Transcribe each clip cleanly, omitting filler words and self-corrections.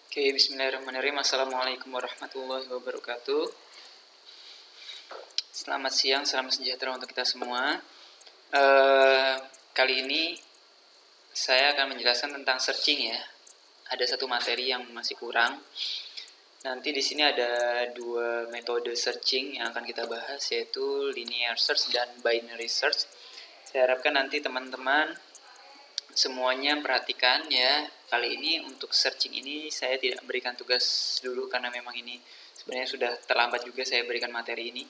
Oke, bismillahirrahmanirrahim. Assalamualaikum warahmatullahi wabarakatuh. Selamat siang, salam sejahtera untuk kita semua. Kali ini saya akan menjelaskan tentang searching ya. Ada satu materi yang masih kurang. Nanti di sini ada dua metode searching yang akan kita bahas, yaitu linear search dan binary search. Saya harapkan nanti teman-teman semuanya perhatikan ya. Kali ini untuk searching ini saya tidak berikan tugas dulu karena memang ini sebenarnya sudah terlambat juga saya berikan materi ini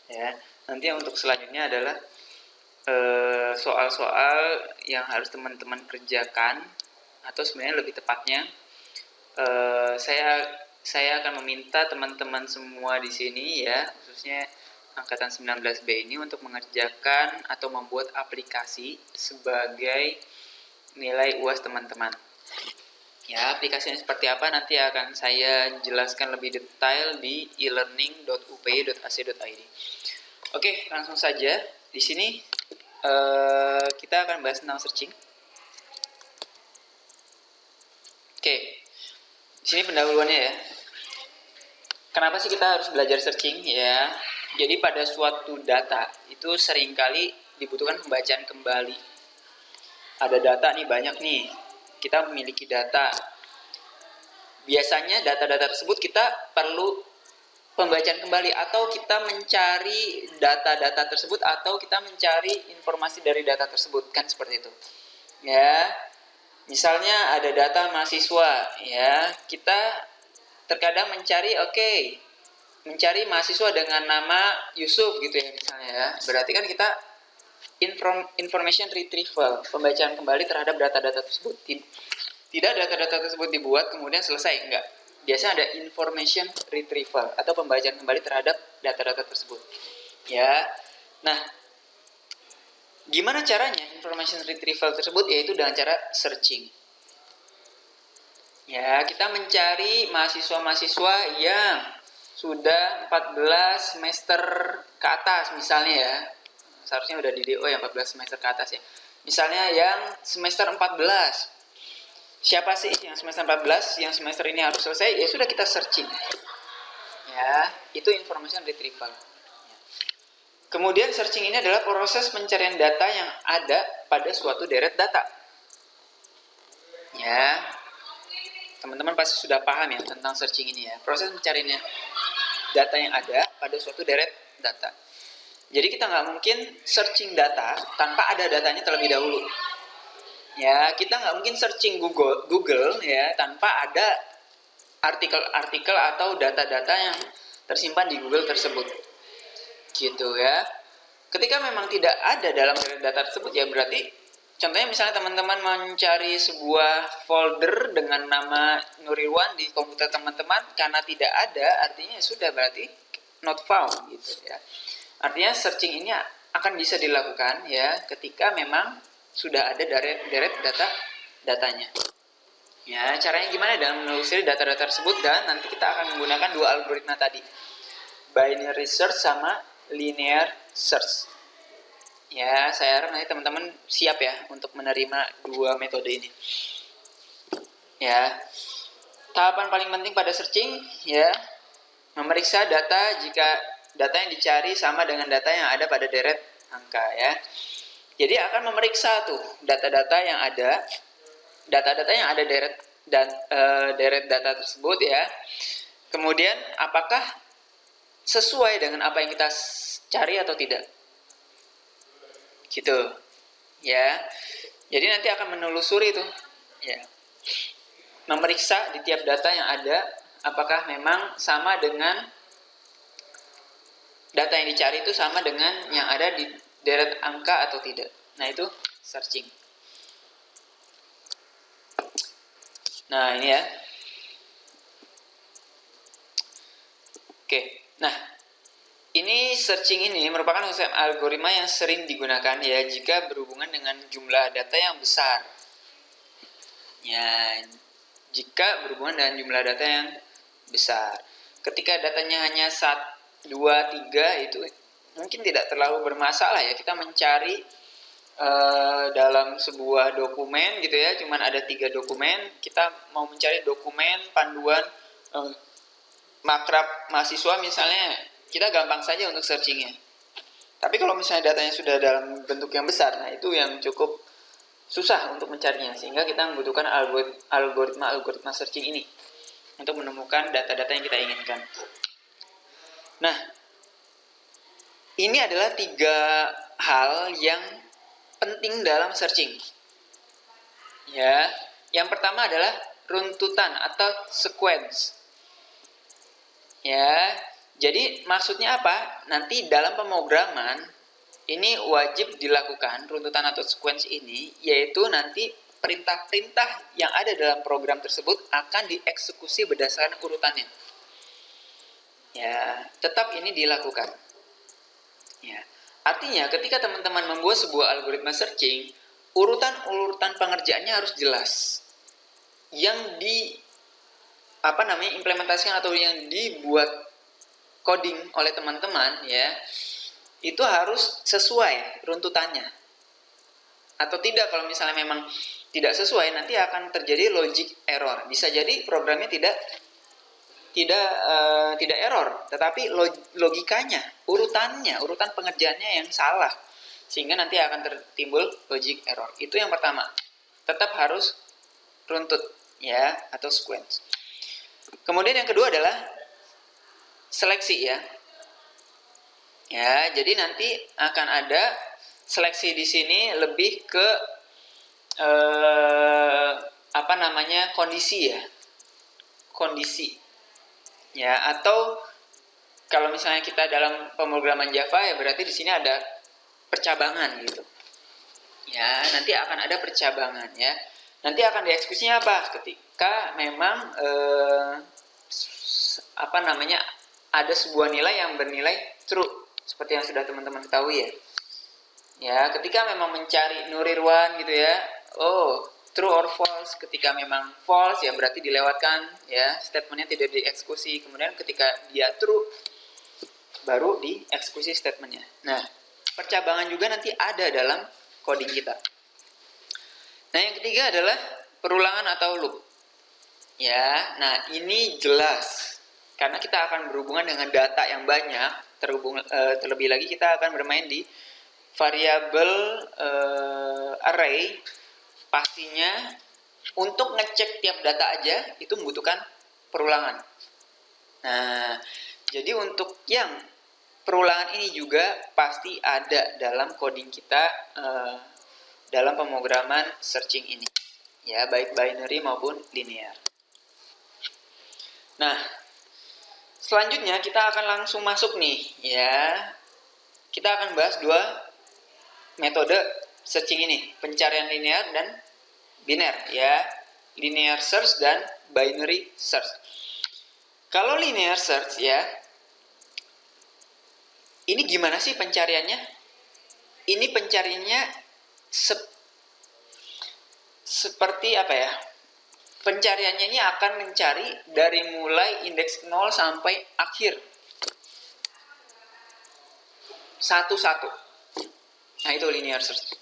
ya. Nanti untuk selanjutnya adalah soal-soal yang harus teman-teman kerjakan, atau sebenarnya lebih tepatnya saya akan meminta teman-teman semua di sini ya, khususnya angkatan 19B ini untuk mengerjakan atau membuat aplikasi sebagai nilai UAS teman-teman. Ya, aplikasinya seperti apa nanti akan saya jelaskan lebih detail di elearning.upi.ac.id. Oke, langsung saja. Di sini kita akan bahas tentang searching. Oke, di sini pendahuluannya ya. Kenapa sih kita harus belajar searching ya? Jadi pada suatu data itu seringkali dibutuhkan pembacaan kembali. Ada data nih, banyak nih. Kita memiliki data. Biasanya data-data tersebut kita perlu pembacaan kembali, atau kita mencari data-data tersebut, atau kita mencari informasi dari data tersebut, kan seperti itu. Ya. Misalnya ada data mahasiswa, ya. Kita terkadang mencari mahasiswa dengan nama Yusuf gitu ya misalnya ya. Berarti kan kita information retrieval, pembacaan kembali terhadap data-data tersebut. Tidak data-data tersebut dibuat kemudian selesai, enggak. Biasanya ada information retrieval atau pembacaan kembali terhadap data-data tersebut. Ya. Nah, gimana caranya information retrieval tersebut? Yaitu dengan cara searching. Ya, kita mencari mahasiswa-mahasiswa yang sudah 14 semester ke atas misalnya ya. Seharusnya udah di DO ya 14 semester ke atas ya. Misalnya yang semester 14. Siapa sih yang semester 14 yang semester ini harus selesai? Ya sudah, kita searching. Ya, itu information retrieval. Kemudian searching ini adalah proses pencarian data yang ada pada suatu deret data. Ya, teman-teman pasti sudah paham ya tentang searching ini ya. Proses pencariannya data yang ada pada suatu deret data. Jadi kita nggak mungkin searching data tanpa ada datanya terlebih dahulu. Ya, kita nggak mungkin searching Google ya tanpa ada artikel-artikel atau data-data yang tersimpan di Google tersebut. Gitu ya. Ketika memang tidak ada dalam data tersebut, ya berarti contohnya misalnya teman-teman mencari sebuah folder dengan nama Nurirwan di komputer teman-teman, karena tidak ada, artinya sudah berarti not found gitu ya. Artinya searching ini akan bisa dilakukan ya ketika memang sudah ada deret datanya. Ya, caranya gimana dalam menelusuri data-data tersebut, dan nanti kita akan menggunakan dua algoritma tadi. Binary search sama linear search. Ya, saya harap nanti teman-teman siap ya untuk menerima dua metode ini. Ya. Tahapan paling penting pada searching ya, memeriksa data jika data yang dicari sama dengan data yang ada pada deret angka ya. Jadi akan memeriksa tuh data-data yang ada, deret data tersebut ya. Kemudian apakah sesuai dengan apa yang kita cari atau tidak. Gitu. Ya. Jadi nanti akan menelusuri itu ya. Memeriksa di tiap data yang ada apakah memang sama dengan data yang dicari itu sama dengan yang ada di deret angka atau tidak. Nah, itu searching. Nah, ini ya. Oke. Nah, ini searching ini merupakan algoritma yang sering digunakan ya jika berhubungan dengan jumlah data yang besar. Ya, jika berhubungan dengan jumlah data yang besar. Ketika datanya hanya 1, 2, 3 itu mungkin tidak terlalu bermasalah ya. Kita mencari dalam sebuah dokumen gitu ya, cuman ada 3 dokumen, kita mau mencari dokumen panduan makrab mahasiswa misalnya, kita gampang saja untuk searchingnya. Tapi kalau misalnya datanya sudah dalam bentuk yang besar, nah itu yang cukup susah untuk mencarinya, sehingga kita membutuhkan algoritma searching ini untuk menemukan data-data yang kita inginkan. Nah, ini adalah 3 hal yang penting dalam searching. Ya, yang pertama adalah runtutan atau sequence. Ya, jadi maksudnya apa? Nanti dalam pemrograman ini wajib dilakukan runtutan atau sequence ini, yaitu nanti perintah-perintah yang ada dalam program tersebut akan dieksekusi berdasarkan urutannya. Ya, tetap ini dilakukan. Ya, artinya ketika teman-teman membuat sebuah algoritma searching, urutan-urutan pengerjaannya harus jelas. Yang implementasikan atau yang dibuat coding oleh teman-teman ya, itu harus sesuai runtutannya. Atau tidak, kalau misalnya memang tidak sesuai, nanti akan terjadi logic error. Bisa jadi programnya tidak error, tetapi logikanya, urutan pengerjaannya yang salah, sehingga nanti akan timbul logic error. Itu yang pertama, tetap harus runtut ya, atau sequence. Kemudian yang kedua adalah seleksi ya. Ya, jadi nanti akan ada seleksi di sini lebih ke kondisi ya. Kondisi. Ya, atau kalau misalnya kita dalam pemrograman Java ya, berarti di sini ada percabangan gitu. Ya, nanti akan ada percabangan ya. Nanti akan dieksekusinya apa? Ketika memang ada sebuah nilai yang bernilai true, seperti yang sudah teman-teman ketahui ya. Ya, ketika memang mencari Nurirwan gitu ya, true or false. Ketika memang false ya berarti dilewatkan ya, statementnya tidak dieksekusi. Kemudian ketika dia true, baru dieksekusi statementnya. Nah, percabangan juga nanti ada dalam coding kita. Nah, yang ketiga adalah perulangan atau loop. Ya, nah ini jelas karena kita akan berhubungan dengan data yang banyak. Terlebih lagi kita akan bermain di variabel array. Pastinya untuk ngecek tiap data aja itu membutuhkan perulangan. Nah, jadi untuk yang perulangan ini juga pasti ada dalam coding kita dalam pemrograman searching ini. Ya, baik binary maupun linear. Nah, selanjutnya kita akan langsung masuk nih ya. Kita akan bahas 2 metode searching ini, pencarian linear dan biner ya. Linear search dan binary search. Kalau linear search ya, ini gimana sih pencariannya? Ini pencariannya seperti apa ya? Pencariannya ini akan mencari dari mulai indeks 0 sampai akhir. Satu-satu. Nah, itu linear search.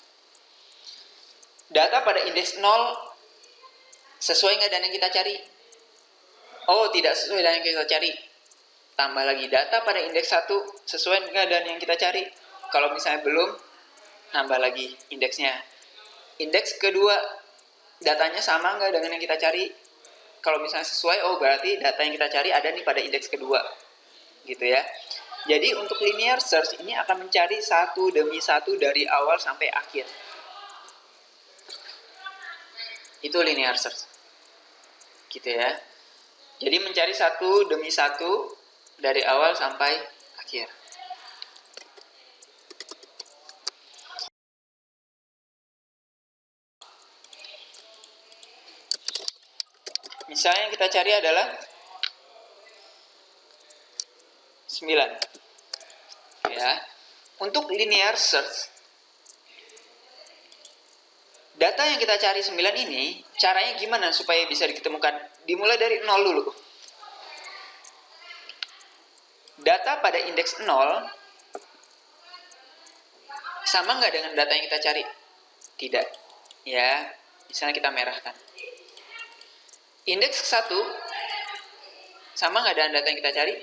Data pada indeks 0 sesuai nggak dengan yang kita cari? Oh, tidak sesuai dengan yang kita cari. Tambah lagi, data pada indeks 1 sesuai nggak dengan yang kita cari? Kalau misalnya belum, nambah lagi indeksnya. Indeks kedua, datanya sama nggak dengan yang kita cari? Kalau misalnya sesuai, berarti data yang kita cari ada nih pada indeks kedua. Gitu ya. Jadi untuk linear search ini akan mencari satu demi satu dari awal sampai akhir. Itu linear search. Gitu ya. Jadi mencari satu demi satu dari awal sampai akhir. Misalnya yang kita cari adalah 9. Ya. Untuk linear search, data yang kita cari 9 ini, caranya gimana supaya bisa diketemukan? Dimulai dari 0 dulu. Data pada indeks 0 sama nggak dengan data yang kita cari? tidak. Ya, misalnya kita merahkan. Indeks 1 sama nggak dengan data yang kita cari?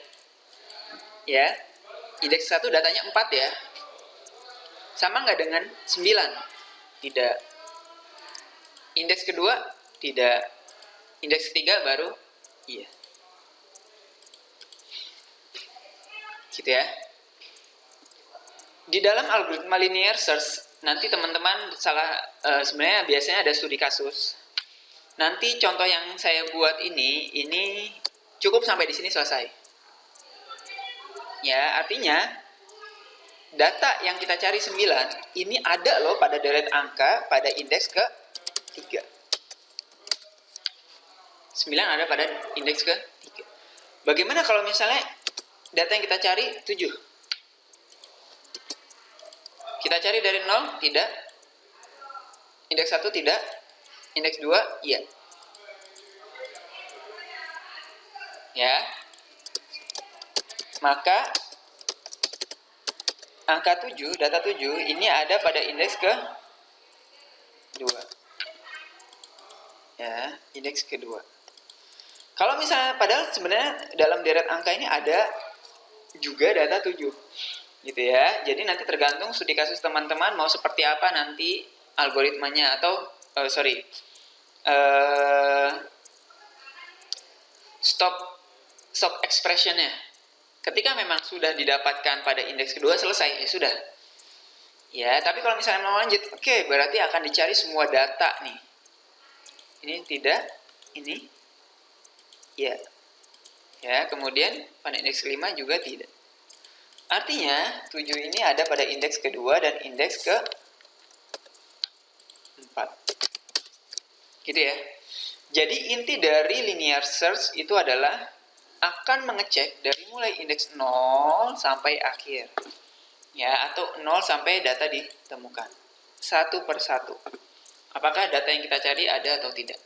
Ya, indeks 1 datanya 4 ya. Sama nggak dengan 9? Tidak. Indeks kedua? Tidak. Indeks ketiga baru? Iya. Gitu ya. Di dalam algoritma linear search, nanti teman-teman sebenarnya biasanya ada studi kasus. Nanti contoh yang saya buat ini cukup sampai di sini selesai. Ya, artinya data yang kita cari 9 ini ada loh pada deret angka pada indeks ke 3. 9 ada pada indeks ke 3. Bagaimana kalau misalnya data yang kita cari 7? Kita cari dari 0, tidak. Indeks 1, tidak. Indeks 2, iya. Ya. Maka angka 7, data 7 ini ada pada indeks ke 2. Ya, indeks kedua. Kalau misalnya padahal sebenarnya dalam deret angka ini ada juga data 7. Gitu ya. Jadi nanti tergantung studi kasus teman-teman mau seperti apa nanti algoritmanya atau stop expressionnya. Ketika memang sudah didapatkan pada indeks kedua, selesai, ya sudah. Ya, tapi kalau misalnya mau lanjut, oke, berarti akan dicari semua data nih. Ini tidak, ini ya. Ya, kemudian pada indeks kelima juga tidak. Artinya 7 ini ada pada indeks kedua dan indeks ke 4. Gitu ya. Jadi inti dari linear search itu adalah akan mengecek dari mulai indeks 0 sampai akhir. Ya, atau 0 sampai data ditemukan. Satu per satu. Apakah data yang kita cari ada atau tidak.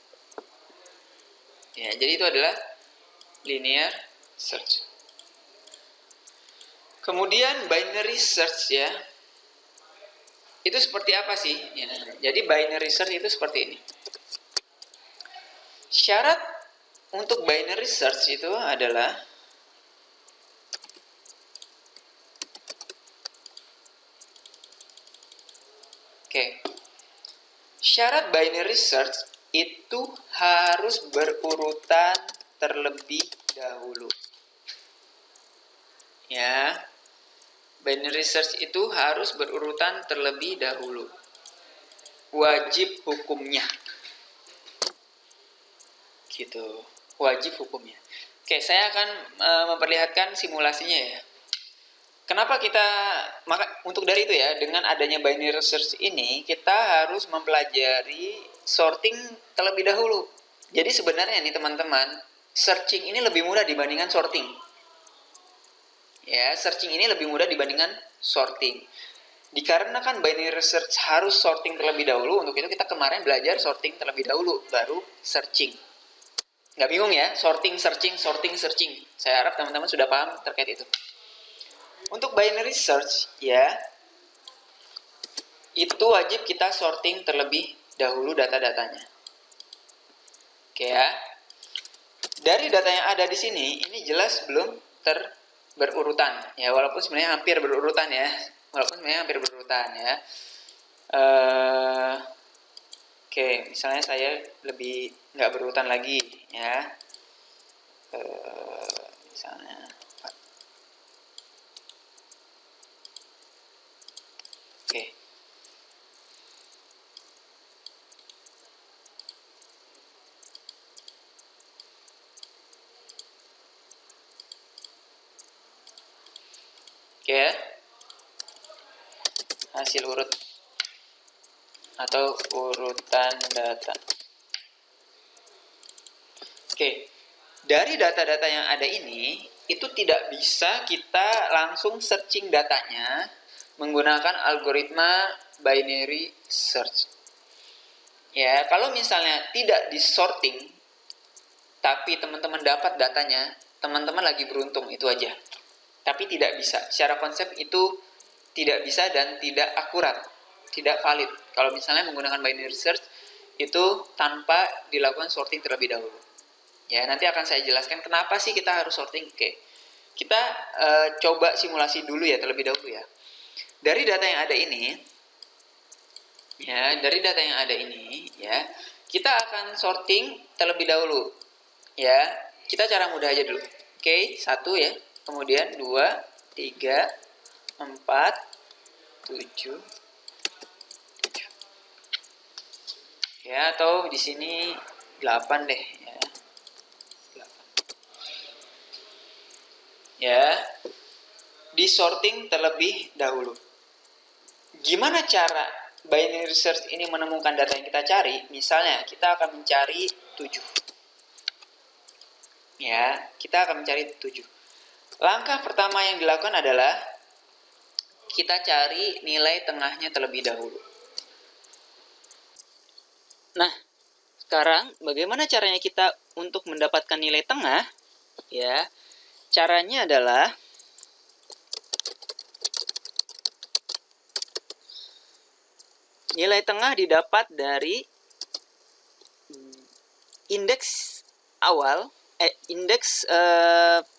Ya, jadi itu adalah linear search. Kemudian binary search ya. Itu seperti apa sih? Ya, jadi binary search itu seperti ini. Syarat untuk binary search itu adalah syarat binary search itu harus berurutan terlebih dahulu. Ya. Binary search itu harus berurutan terlebih dahulu. Wajib hukumnya. Gitu. Wajib hukumnya. Oke, saya akan memperlihatkan simulasinya ya. Kenapa untuk dari itu ya, dengan adanya binary search ini, kita harus mempelajari sorting terlebih dahulu. Jadi sebenarnya nih teman-teman, searching ini lebih mudah dibandingkan sorting. Ya, searching ini lebih mudah dibandingkan sorting. Dikarenakan binary search harus sorting terlebih dahulu, untuk itu kita kemarin belajar sorting terlebih dahulu, baru searching. Nggak bingung ya? Sorting, searching, sorting, searching. Saya harap teman-teman sudah paham terkait itu. Untuk binary search, ya, itu wajib kita sorting terlebih dahulu data-datanya. Oke ya. Dari data yang ada di sini, ini jelas belum berurutan ya, walaupun sebenarnya hampir berurutan ya, oke, misalnya saya lebih nggak berurutan lagi ya, misalnya oke. Oke ya. Hasil urut atau urutan data. Oke. Dari data-data yang ada ini, itu tidak bisa kita langsung searching datanya menggunakan algoritma binary search. Ya, kalau misalnya tidak disorting, tapi teman-teman dapat datanya, teman-teman lagi beruntung, itu aja. Tapi tidak bisa. Secara konsep itu tidak bisa dan tidak akurat. tidak valid kalau misalnya menggunakan binary search itu tanpa dilakukan sorting terlebih dahulu. Ya, nanti akan saya jelaskan kenapa sih kita harus sorting. Oke. Kita coba simulasi dulu ya terlebih dahulu ya. Dari data yang ada ini, ya, kita akan sorting terlebih dahulu. Ya, kita cara mudah aja dulu. Oke, 1 ya, kemudian 2, 3, 4, 7. Ya, atau di sini 8 deh ya. 8. Ya. Disorting terlebih dahulu. Gimana cara binary search ini menemukan data yang kita cari? Misalnya, kita akan mencari 7. Ya, kita akan mencari 7. Langkah pertama yang dilakukan adalah kita cari nilai tengahnya terlebih dahulu. Nah, sekarang bagaimana caranya kita untuk mendapatkan nilai tengah? Ya, caranya adalah nilai tengah didapat dari indeks awal, indeks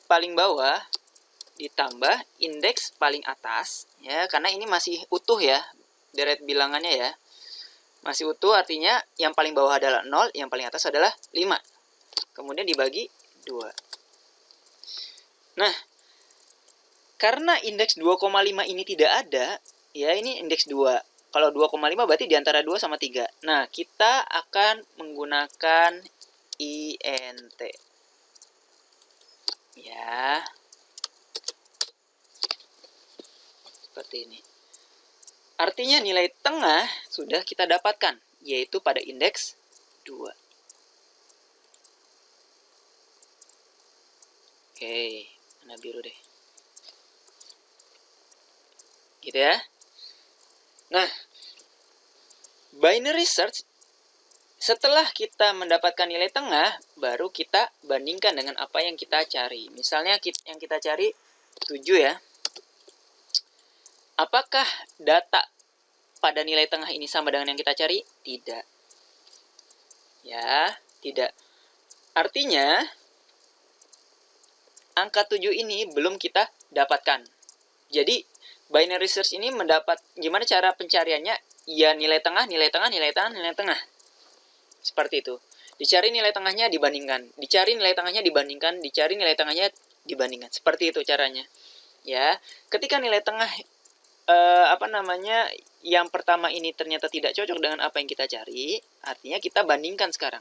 paling bawah ditambah indeks paling atas, ya, karena ini masih utuh ya, deret bilangannya ya. Masih utuh artinya yang paling bawah adalah 0, yang paling atas adalah 5. Kemudian dibagi 2. Nah, karena indeks 2,5 ini tidak ada, ya ini indeks 2. Kalau 2,5 berarti di antara 2 sama 3. Nah, kita akan menggunakan INT. Ya. Seperti ini. Artinya nilai tengah sudah kita dapatkan, yaitu pada indeks 2. Oke, warna biru deh. Gitu ya. Nah, binary search, setelah kita mendapatkan nilai tengah, baru kita bandingkan dengan apa yang kita cari. Misalnya yang kita cari 7 ya. Apakah data pada nilai tengah ini sama dengan yang kita cari? Tidak. Ya, tidak. Artinya, angka 7 ini belum kita dapatkan. Jadi, binary search ini gimana cara pencariannya? Ya, nilai tengah, nilai tengah, nilai tengah, nilai tengah. Seperti itu. Dicari nilai tengahnya, dibandingkan. Dicari nilai tengahnya, dibandingkan. Dicari nilai tengahnya, dibandingkan. Seperti itu caranya. Ya, ketika nilai tengah yang pertama ini ternyata tidak cocok dengan apa yang kita cari, artinya kita bandingkan sekarang.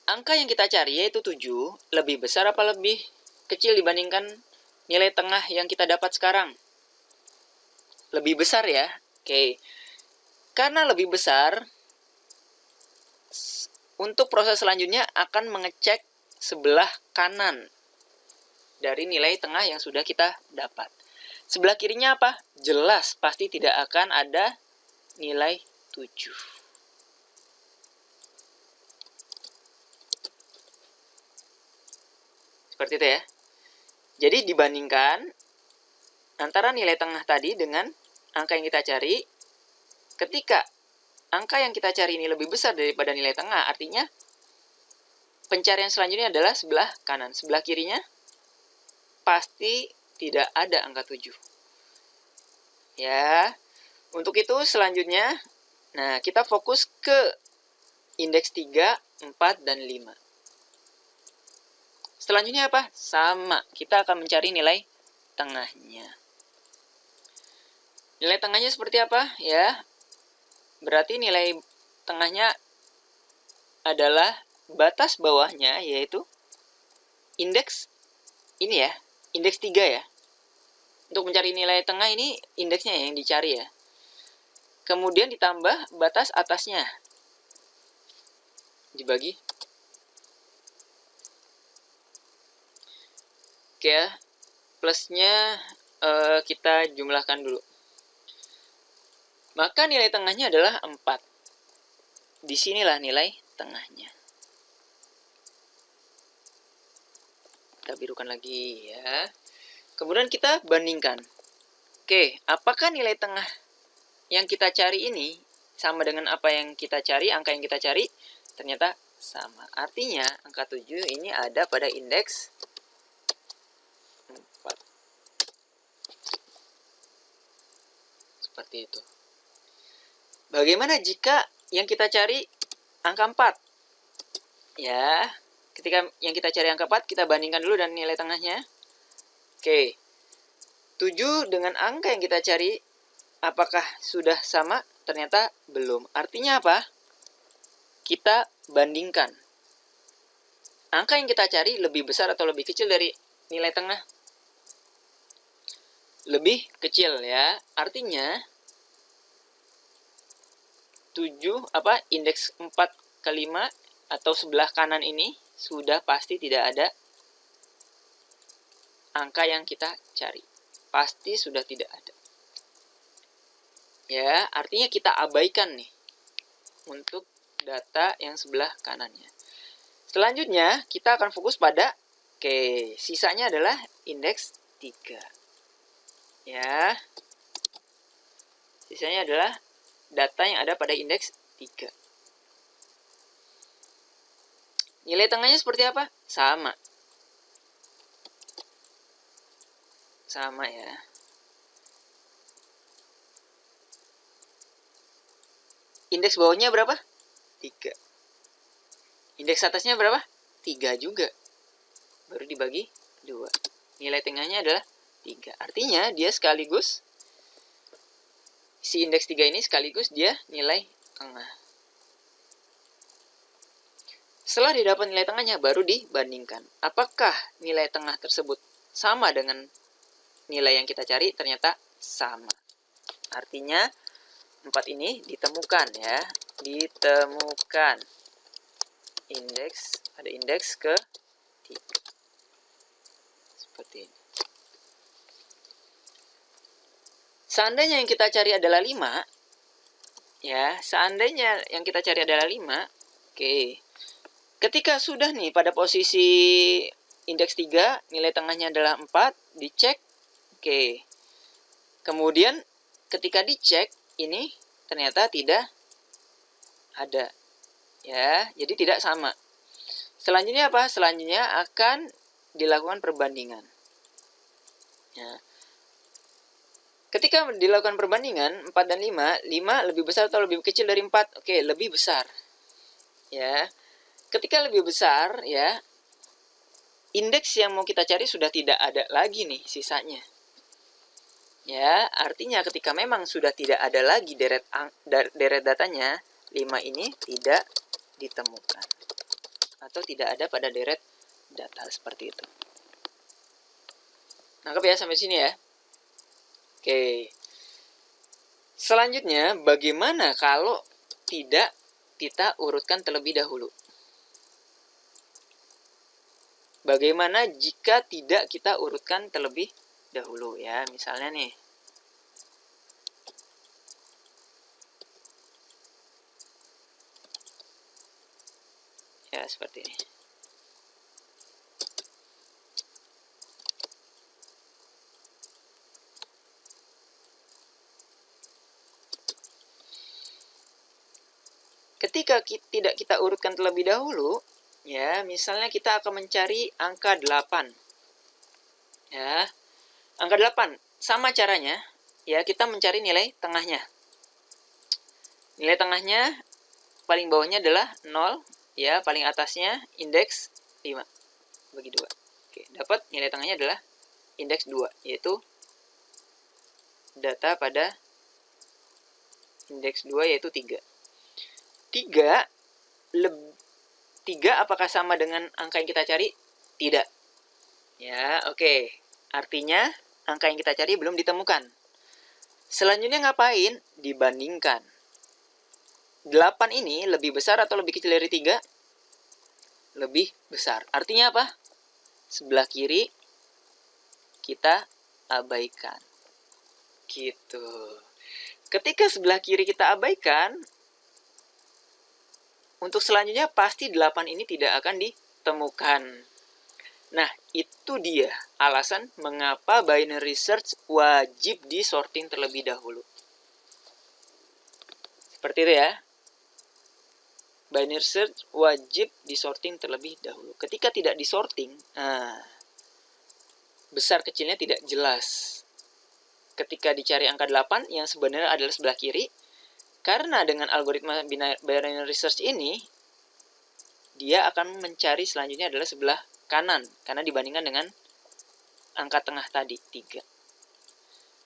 Angka yang kita cari yaitu 7 lebih besar apa lebih kecil dibandingkan nilai tengah yang kita dapat sekarang? Lebih besar ya. Oke. Karena lebih besar, untuk proses selanjutnya akan mengecek sebelah kanan dari nilai tengah yang sudah kita dapat. Sebelah kirinya apa? Jelas, pasti tidak akan ada nilai 7. Seperti itu ya. Jadi dibandingkan antara nilai tengah tadi dengan angka yang kita cari. Ketika angka yang kita cari ini lebih besar daripada nilai tengah, artinya pencarian selanjutnya adalah sebelah kanan. Sebelah kirinya pasti tidak ada angka 7. Ya, untuk itu selanjutnya, nah kita fokus ke indeks 3, 4, dan 5. Selanjutnya apa? Sama, kita akan mencari nilai tengahnya. Nilai tengahnya seperti apa? Ya, berarti nilai tengahnya adalah batas bawahnya, yaitu indeks ini ya, indeks 3 ya. Untuk mencari nilai tengah ini indeksnya yang dicari ya. Kemudian ditambah batas atasnya. Dibagi. Oke ya. Plusnya kita jumlahkan dulu. Maka nilai tengahnya adalah 4. Disinilah nilai tengahnya. Kita birukan lagi ya. Kemudian kita bandingkan. Oke, apakah nilai tengah yang kita cari ini sama dengan apa yang kita cari, angka yang kita cari? Ternyata sama. Artinya angka 7 ini ada pada indeks 4. Seperti itu. Bagaimana jika yang kita cari angka 4? Ya, ketika yang kita cari angka 4, kita bandingkan dulu dan nilai tengahnya. Oke, 7 dengan angka yang kita cari, apakah sudah sama? Ternyata belum. Artinya apa? Kita bandingkan. Angka yang kita cari lebih besar atau lebih kecil dari nilai tengah? Lebih kecil ya. Artinya 7 indeks 4 ke 5 atau sebelah kanan ini sudah pasti tidak ada angka yang kita cari. Pasti sudah tidak ada. Ya, artinya kita abaikan nih untuk data yang sebelah kanannya. Selanjutnya, kita akan fokus pada sisanya adalah indeks 3. Ya. Sisanya adalah data yang ada pada indeks 3. Nilai tengahnya seperti apa? Sama. Sama ya. Indeks bawahnya berapa? 3. Indeks atasnya berapa? 3 juga. Baru dibagi 2. Nilai tengahnya adalah 3. Artinya dia sekaligus, si indeks 3 ini sekaligus dia nilai tengah. Setelah didapat nilai tengahnya, baru dibandingkan. Apakah nilai tengah tersebut sama dengan nilai yang kita cari? Ternyata sama. Artinya 4 ini ditemukan ya. Ditemukan. Ada indeks ke 3. Seperti ini. Seandainya yang kita cari adalah 5, ya, seandainya yang kita cari adalah 5, oke. Ketika sudah nih pada posisi indeks 3, nilai tengahnya adalah 4, dicek, oke. Kemudian ketika dicek, ini ternyata tidak ada. Ya, jadi tidak sama. Selanjutnya apa? Selanjutnya akan dilakukan perbandingan. Ya. Ketika dilakukan perbandingan 4 dan 5, 5 lebih besar atau lebih kecil dari 4? Oke, lebih besar. Ya. Ketika lebih besar, ya, indeks yang mau kita cari sudah tidak ada lagi nih sisanya. Ya, artinya ketika memang sudah tidak ada lagi deret datanya, 5 ini tidak ditemukan. Atau tidak ada pada deret data seperti itu. Nangkep ya sampai sini ya? Oke. Selanjutnya, bagaimana kalau tidak kita urutkan terlebih dahulu? Bagaimana jika tidak kita urutkan terlebih dahulu ya? Misalnya nih. Ya, seperti ini. Ketika tidak kita urutkan terlebih dahulu, ya, misalnya kita akan mencari angka 8. Ya. Angka 8 sama caranya, ya, kita mencari nilai tengahnya. Nilai tengahnya paling bawahnya adalah 0, ya, paling atasnya indeks 5 bagi 2. Oke, dapat nilai tengahnya adalah indeks 2, yaitu data pada indeks 2 yaitu 3. 3 apakah sama dengan angka yang kita cari? Tidak. Ya, oke. Artinya angka yang kita cari belum ditemukan. Selanjutnya ngapain? Dibandingkan. 8 ini lebih besar atau lebih kecil dari 3? Lebih besar. Artinya apa? Sebelah kiri kita abaikan. Gitu. Ketika sebelah kiri kita abaikan, untuk selanjutnya pasti 8 ini tidak akan ditemukan. Nah, itu dia alasan mengapa binary search wajib disorting terlebih dahulu. Seperti itu ya. Binary search wajib disorting terlebih dahulu. Ketika tidak disorting, besar kecilnya tidak jelas. Ketika dicari angka 8 yang sebenarnya adalah sebelah kiri, karena dengan algoritma binary search ini, dia akan mencari selanjutnya adalah sebelah kanan, karena dibandingkan dengan angka tengah tadi, 3.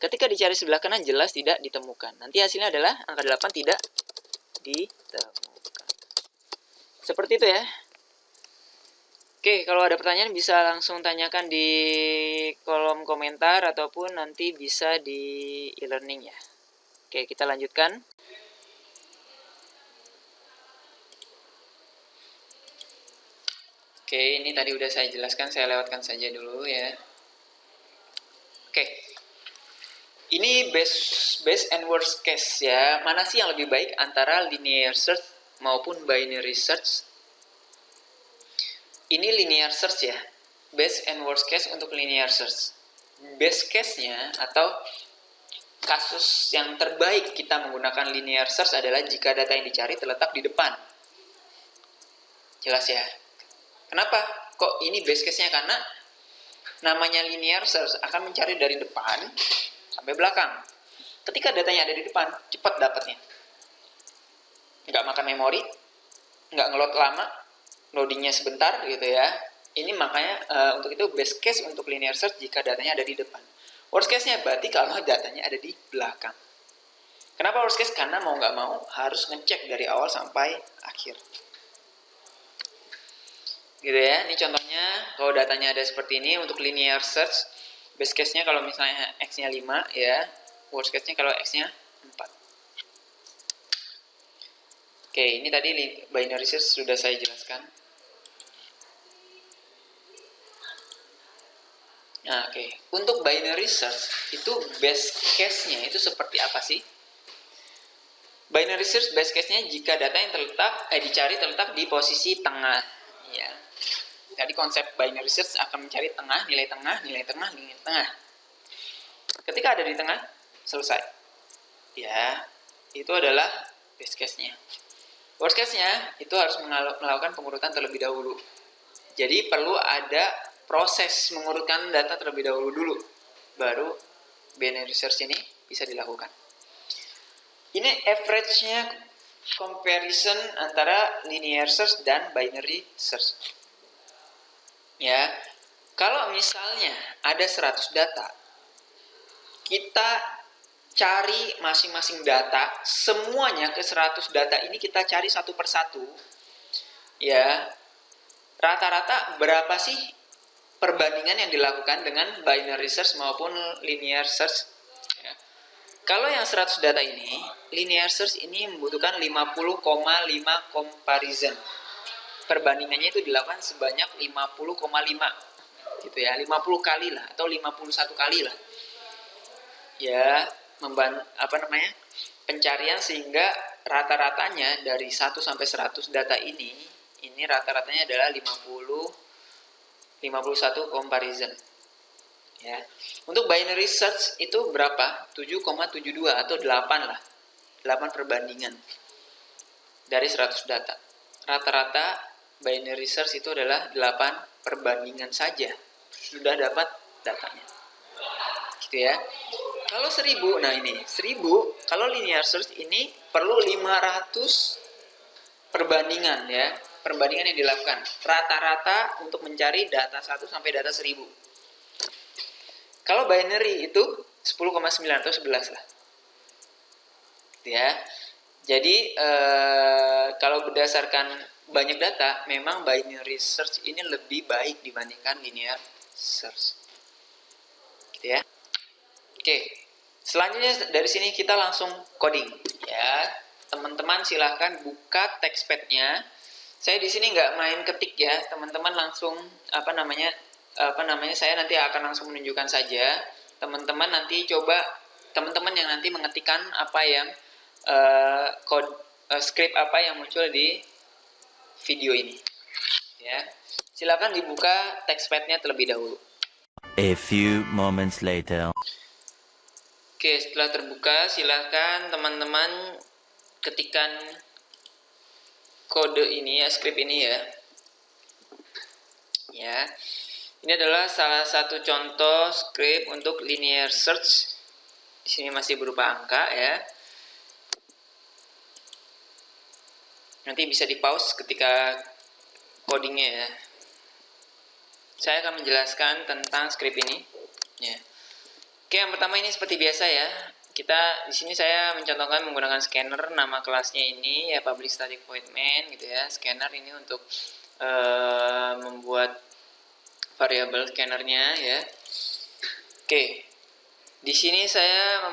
Ketika dicari sebelah kanan, jelas tidak ditemukan. Nanti hasilnya adalah angka 8 tidak ditemukan. Seperti itu ya. Oke, kalau ada pertanyaan bisa langsung tanyakan di kolom komentar ataupun nanti bisa di e-learning ya. Oke, kita lanjutkan. Oke, ini tadi udah saya jelaskan, saya lewatkan saja dulu ya. Oke. Ini best and worst case ya. Mana sih yang lebih baik antara linear search maupun binary search? Ini linear search ya. Best and worst case untuk linear search. Best case-nya atau kasus yang terbaik kita menggunakan linear search adalah jika data yang dicari terletak di depan. Jelas ya. Kenapa? Kok ini best case-nya? Karena namanya linear search akan mencari dari depan sampai belakang. Ketika datanya ada di depan, cepat dapatnya. Nggak makan memori, nggak ngeload lama, loadingnya sebentar gitu ya. Ini makanya untuk itu best case untuk linear search jika datanya ada di depan. Worst case-nya berarti kalau datanya ada di belakang. Kenapa worst case? Karena mau nggak mau harus ngecek dari awal sampai akhir. Gitu ya, ini contohnya kalau datanya ada seperti ini untuk linear search. Best case-nya kalau misalnya X-nya 5 ya, worst case-nya kalau X-nya 4. Oke, ini tadi binary search sudah saya jelaskan. Nah, oke. Untuk binary search itu best case-nya itu seperti apa sih? Binary search best case-nya jika data yang dicari terletak di posisi tengah, ya. Jadi konsep binary search akan mencari tengah, nilai tengah, nilai tengah, nilai tengah. Ketika ada di tengah, selesai. Ya, itu adalah best case-nya. Worst case-nya itu harus melakukan pengurutan terlebih dahulu. Jadi perlu ada proses mengurutkan data terlebih dahulu dulu, baru binary search ini bisa dilakukan. Ini average-nya comparison antara linear search dan binary search. Ya, kalau misalnya ada 100 data, kita cari masing-masing data, semuanya ke 100 data ini kita cari satu persatu. Ya, rata-rata berapa sih perbandingan yang dilakukan dengan binary search maupun linear search? Ya. Kalau yang 100 data ini, linear search ini membutuhkan 50,5 comparison. Perbandingannya itu dilakukan sebanyak 50,5 gitu ya, 50 kali lah atau 51 kali lah. Ya, pencarian sehingga rata-ratanya dari 1 sampai 100 data ini rata-ratanya adalah 51 comparison. Ya. Untuk binary search itu berapa? 7,72 atau 8 lah. 8 perbandingan dari 100 data. Rata-rata binary search itu adalah 8 perbandingan saja. Sudah dapat datanya. Gitu ya. Kalau 1000, nah ini 1000, kalau linear search ini perlu 500 perbandingan ya. Perbandingan yang dilakukan rata-rata untuk mencari data 1 sampai data 1000. Kalau binary itu 10,9 atau 11 lah. Ya. Jadi kalau berdasarkan banyak data, memang binary search ini lebih baik dibandingkan linear search. Gitu ya. Oke. Selanjutnya dari sini kita langsung coding ya. Teman-teman silahkan buka textpad-nya. Saya di sini nggak main ketik ya, teman-teman langsung saya nanti akan langsung menunjukkan saja. Teman-teman nanti coba, teman-teman yang nanti mengetikkan apa yang script apa yang muncul di video ini, ya. Silakan dibuka textpad-nya terlebih dahulu. A few moments later. Oke, setelah terbuka, silakan teman-teman ketikkan kode ini ya, script ini ya. Ya. Ini adalah salah satu contoh script untuk linear search. Di sini masih berupa angka ya. Nanti bisa di-pause ketika codingnya ya. Saya akan menjelaskan tentang script ini. Ya. Oke, yang pertama ini seperti biasa ya. Di sini saya mencontohkan menggunakan scanner, nama kelasnya ini ya public static void main gitu ya. Scanner ini untuk membuat variabel scannernya ya. Oke. Di sini saya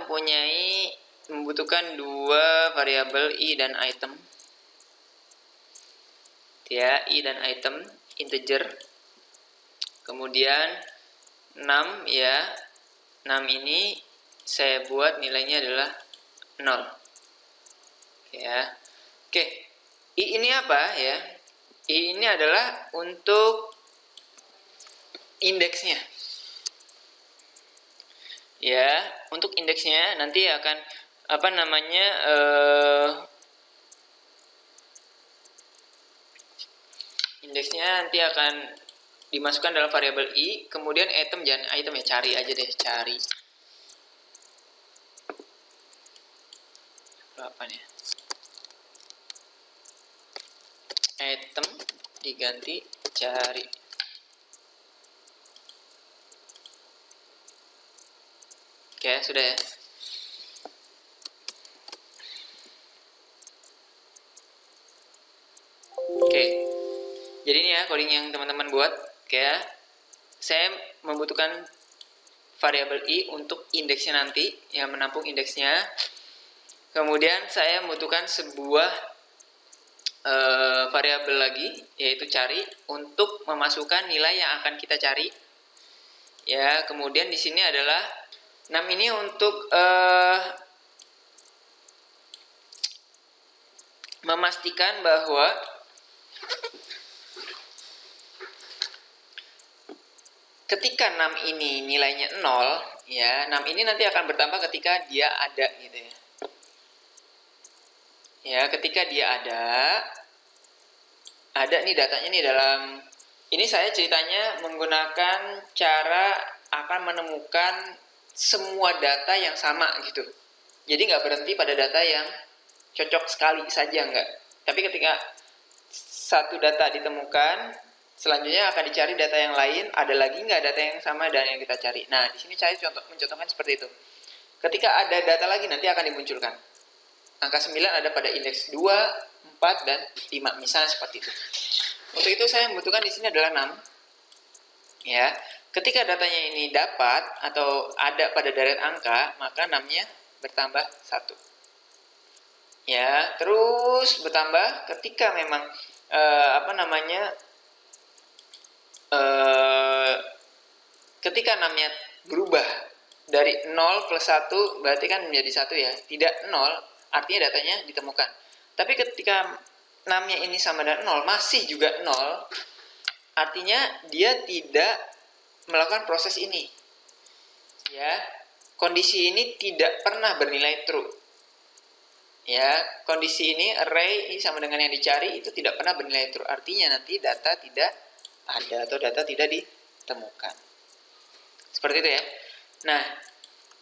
membutuhkan dua variabel i dan item. Ya, i dan item integer. Kemudian 6 ya. 6 ini saya buat nilainya adalah 0. Ya. Oke. I ini apa ya? I ini adalah untuk indeksnya. Ya, untuk indeksnya nanti akan indeksnya nanti akan dimasukkan dalam variabel i, kemudian item jangan item ya, cari aja deh, cari. Berapa nih? Item diganti cari. Oke, sudah ya. Oke. Jadi ini ya coding yang teman-teman buat. Oke ya. Saya membutuhkan variabel i untuk indeksnya nanti, yang menampung indeksnya. Kemudian saya membutuhkan sebuah variabel lagi, yaitu cari, untuk memasukkan nilai yang akan kita cari. Ya, kemudian di sini adalah 6 ini untuk memastikan bahwa ketika 6 ini nilainya 0, ya, 6 ini nanti akan bertambah ketika dia ada gitu ya. Ya, ketika dia ada nih datanya nih ini saya ceritanya menggunakan cara akan menemukan semua data yang sama gitu. Jadi nggak berhenti pada data yang cocok sekali saja, nggak. Tapi ketika satu data ditemukan, selanjutnya akan dicari data yang lain, ada lagi nggak data yang sama dan yang kita cari. Nah, di sini saya mencontohkan seperti itu. Ketika ada data lagi nanti akan dimunculkan. Angka 9 ada pada indeks 2, 4, dan 5, misalnya seperti itu. Untuk itu saya membutuhkan di sini adalah 6. Ya. Ketika datanya ini dapat atau ada pada deret angka, maka 6-nya bertambah 1. Ya, terus bertambah ketika memang ketika 6-nya berubah dari 0 plus 1 berarti kan menjadi 1 ya. Tidak 0 artinya datanya ditemukan. Tapi ketika 6-nya ini sama dengan 0 masih juga 0, artinya dia tidak melakukan proses ini. Ya, kondisi ini tidak pernah bernilai true. Ya, kondisi ini array ini sama dengan yang dicari itu tidak pernah bernilai true. Artinya nanti data tidak ada atau data tidak ditemukan. Seperti itu ya. Nah,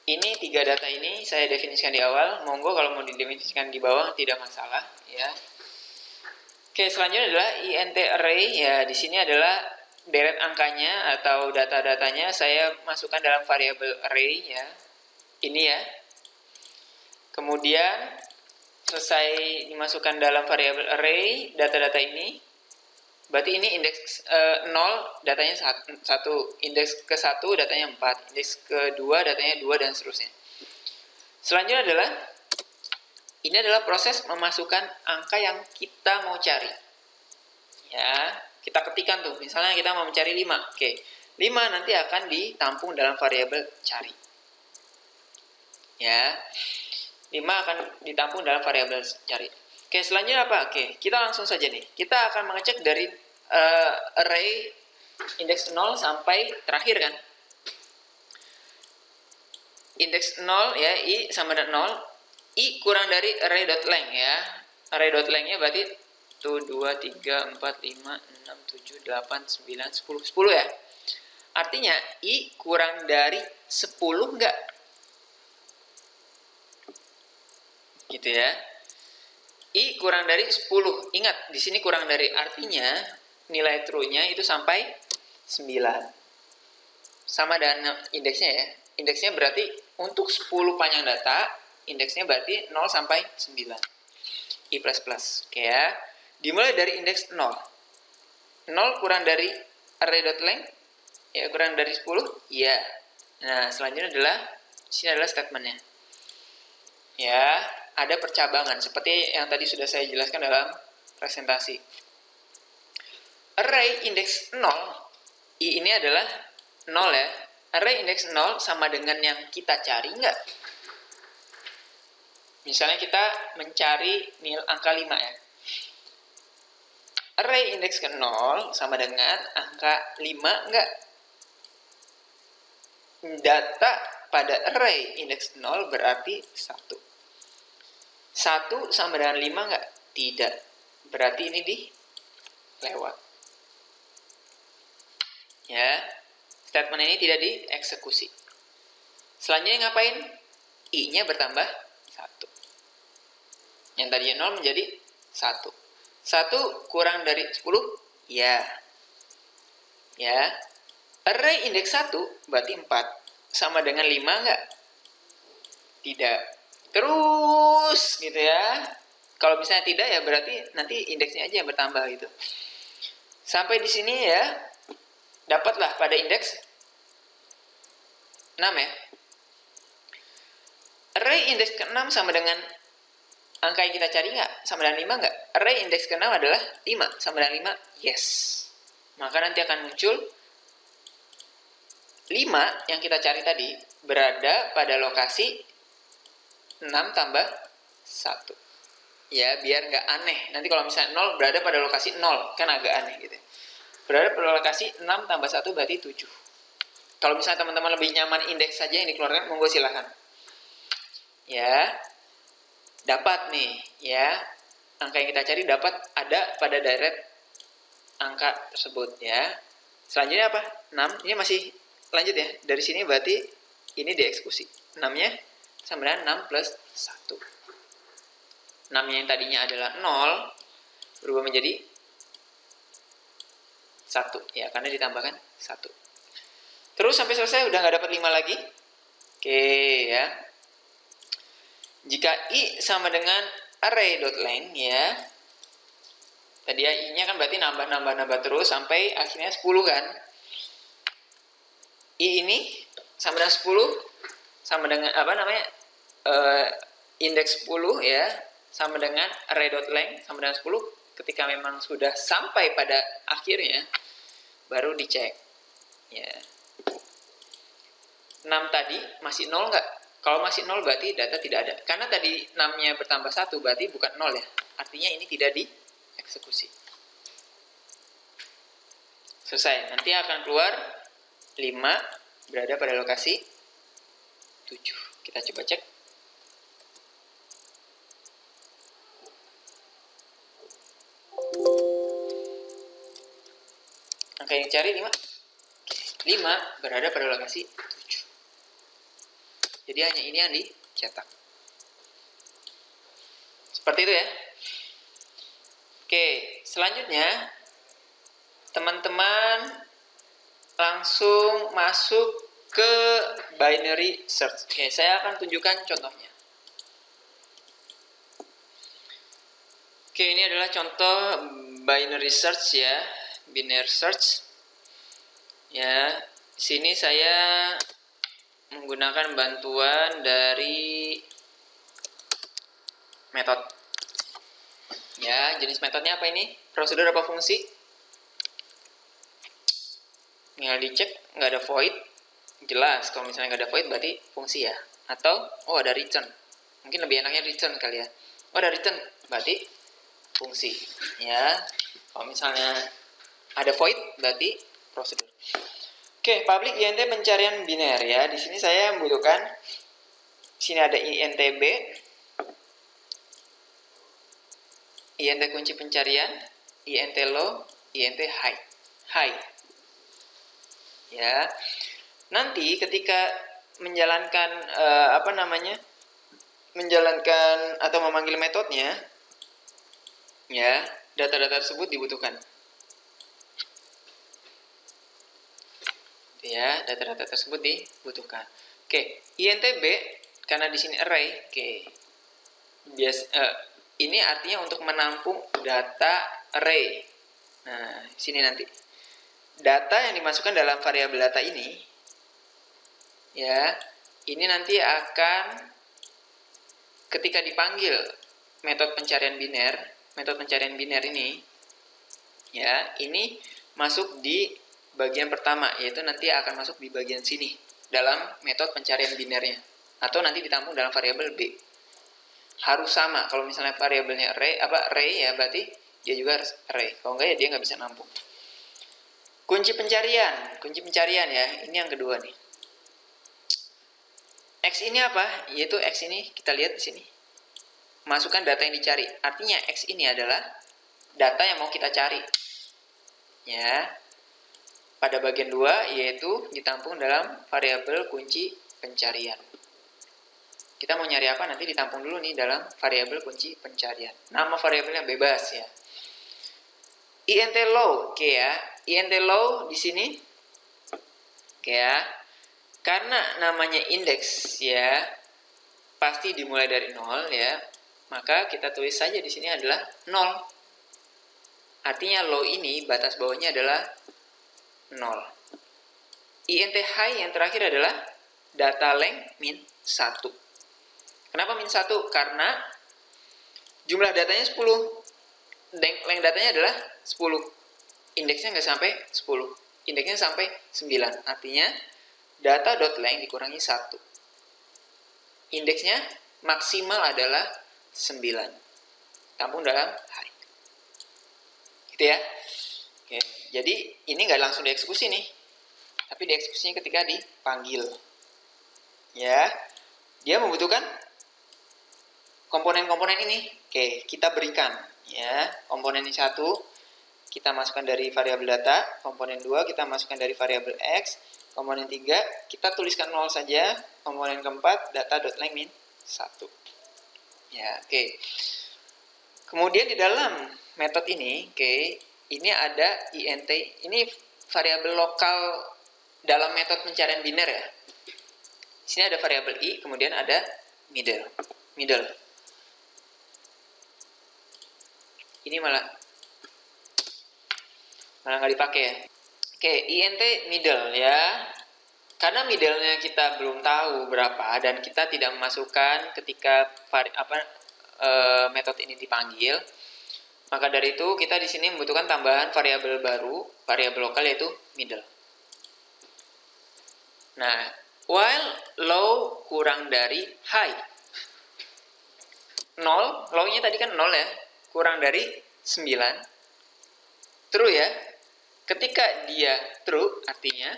ini 3 data ini saya definisikan di awal. Monggo kalau mau didefinisikan di bawah tidak masalah ya. Oke, selanjutnya adalah int array ya. Di sini adalah deret angkanya atau data-datanya saya masukkan dalam variabel array ya. Ini ya. Kemudian selesai dimasukkan dalam variabel array data-data ini, berarti ini indeks 0 datanya 1, indeks ke-1 datanya 4, indeks ke-2 datanya 2 dan seterusnya. Selanjutnya ini adalah proses memasukkan angka yang kita mau cari. Ya, kita ketikkan tuh, misalnya kita mau mencari 5. Oke. 5 nanti akan ditampung dalam variabel cari. Ya. 5 akan ditampung dalam variabel cari. Oke, selanjutnya apa? Oke, kita langsung saja nih. Kita akan mengecek dari array indeks 0 sampai terakhir kan. Indeks 0 ya, i sama dengan 0, i kurang dari array.length ya. Array.length-nya berarti 1, 2, 3, 4, 5, 6, 7, 8, 9, 10, 10 ya. Artinya i kurang dari 10 enggak? Gitu ya. I kurang dari 10. Ingat, di sini kurang dari, artinya nilai true-nya itu sampai 9. Sama dengan indeksnya ya. Indeksnya berarti untuk 10 panjang data, indeksnya berarti 0 sampai 9. I++. Oke ya. Dimulai dari indeks 0. 0 kurang dari array.length, ya kurang dari 10, ya. Nah, selanjutnya adalah, sini adalah statementnya. Ya, ada percabangan seperti yang tadi sudah saya jelaskan dalam presentasi. Array indeks 0, i ini adalah 0 ya. Array indeks 0 sama dengan yang kita cari enggak? Misalnya kita mencari nilai angka 5 ya. Array indeks ke 0 sama dengan angka 5 enggak? Data pada array indeks 0 berarti 1. 1 sama dengan 5 enggak? Tidak. Berarti ini dilewat. Ya. Statement ini tidak dieksekusi. Selanjutnya ngapain? I-nya bertambah 1. Yang tadinya 0 menjadi 1. 1 kurang dari 10? Ya. Ya. Array indeks 1 berarti 4. Sama dengan 5 enggak? Tidak. Terus gitu ya. Kalau misalnya tidak ya berarti nanti indeksnya aja yang bertambah gitu. Sampai di sini ya. Dapatlah pada indeks 6 ya. Array indeks ke-6 sama dengan angka yang kita cari nggak? Sama dengan 5 nggak? Array indeks ke-6 adalah 5. Sama dengan 5? Yes. Maka nanti akan muncul 5 yang kita cari tadi berada pada lokasi 6 tambah 1. Ya, biar nggak aneh. Nanti kalau misalnya 0 berada pada lokasi 0, kan agak aneh gitu. Berada pada lokasi 6 tambah 1 berarti 7. Kalau misalnya teman-teman lebih nyaman indeks saja yang dikeluarkan, monggo silahkan. Ya, dapat nih, ya. Angka yang kita cari dapat ada pada deret angka tersebut, ya. Selanjutnya apa? 6, ini masih lanjut ya. Dari sini berarti ini dieksekusi. 6-nya sama dengan 6 plus 1. 6-nya yang tadinya adalah 0 berubah menjadi 1 ya, karena ditambahkan 1. Terus sampai selesai udah nggak dapat 5 lagi. Oke ya. Jika i sama dengan array.length ya. Tadi ya i-nya kan berarti nambah terus sampai akhirnya 10 kan. I ini sama dengan 10 sama dengan apa namanya? Indeks 10 ya, sama dengan array.length sama dengan 10. Ketika memang sudah sampai pada akhirnya baru dicek. Ya. 6 tadi masih 0 enggak? Kalau masih 0 berarti data tidak ada. Karena tadi 6-nya bertambah 1 berarti bukan 0 ya. Artinya ini tidak dieksekusi. Selesai. Nanti akan keluar 5 berada pada lokasi 7. Kita coba cek. Angka yang cari 5. 5 berada pada lokasi 7. Jadi hanya ini yang dicetak. Seperti itu ya. Oke, selanjutnya teman-teman langsung masuk ke binary search. Oke, saya akan tunjukkan contohnya. Oke, ini adalah contoh binary search ya, binary search. Ya, di sini saya menggunakan bantuan dari metode. Ya, jenis metodenya apa ini? Prosedur apa fungsi? Tinggal dicek, nggak ada void. Jelas, kalau misalnya nggak ada void berarti fungsi ya. Atau, oh ada return. Mungkin lebih enaknya return kali ya. Oh ada return, berarti fungsi. Ya, kalau misalnya Ada void berarti prosedur. Oke, public INT pencarian biner ya. Di sini saya membutuhkan, di sini ada INTB, INT kunci pencarian, INT low, INT high. High. Ya. Nanti ketika menjalankan menjalankan atau memanggil metodenya, ya, data-data tersebut dibutuhkan. Ya, data-data tersebut dibutuhkan. Oke, INTB karena di sini array, oke. Ini artinya untuk menampung data array. Nah, sini nanti data yang dimasukkan dalam variabel data ini, ya, ini nanti akan ketika dipanggil metode pencarian biner ini, ya, ini masuk di bagian pertama, yaitu nanti akan masuk di bagian sini dalam metode pencarian binernya, atau nanti ditampung dalam variabel B. Harus sama. Kalau misalnya variabelnya array ya, berarti dia juga harus array. Kalau enggak ya dia nggak bisa nampung. Kunci pencarian ya, ini yang kedua nih. X ini apa? Yaitu X ini kita lihat di sini. Masukkan data yang dicari. Artinya X ini adalah data yang mau kita cari. Ya. Pada bagian 2 yaitu ditampung dalam variabel kunci pencarian. Kita mau nyari apa nanti ditampung dulu nih dalam variabel kunci pencarian. Nama variabelnya bebas ya. INT low, oke ya. INT low di sini, oke ya. Karena namanya indeks ya, pasti dimulai dari 0 ya. Maka kita tulis saja di sini adalah 0. Artinya low ini batas bawahnya adalah 0. INT high yang terakhir adalah data length min 1. Kenapa min 1? Karena jumlah datanya 10. Length datanya adalah 10. Indeksnya nggak sampai 10. Indeksnya sampai 9. Artinya data.length dikurangi 1. Indeksnya maksimal adalah 9. Tampung dalam high. Gitu ya. Oke, jadi ini nggak langsung dieksekusi nih. Tapi dieksekusinya ketika dipanggil. Ya. Dia membutuhkan komponen-komponen ini. Oke, kita berikan ya. Komponen ini 1 kita masukkan dari variabel data, komponen 2 kita masukkan dari variabel X, komponen 3 kita tuliskan 0 saja, komponen keempat data.length min 1. Ya, oke. Kemudian di dalam metode ini, oke, ini ada INT, ini variabel lokal dalam metode pencarian biner ya. Di sini ada variabel I, kemudian ada middle. Ini malah nggak dipakai ya. Oke, INT middle ya. Karena middle-nya kita belum tahu berapa dan kita tidak memasukkan ketika metode ini dipanggil, maka dari itu kita di sini membutuhkan tambahan variabel baru, variabel lokal yaitu middle. Nah, while low kurang dari high. 0, low-nya tadi kan 0 ya, kurang dari 9. True ya. Ketika dia true, artinya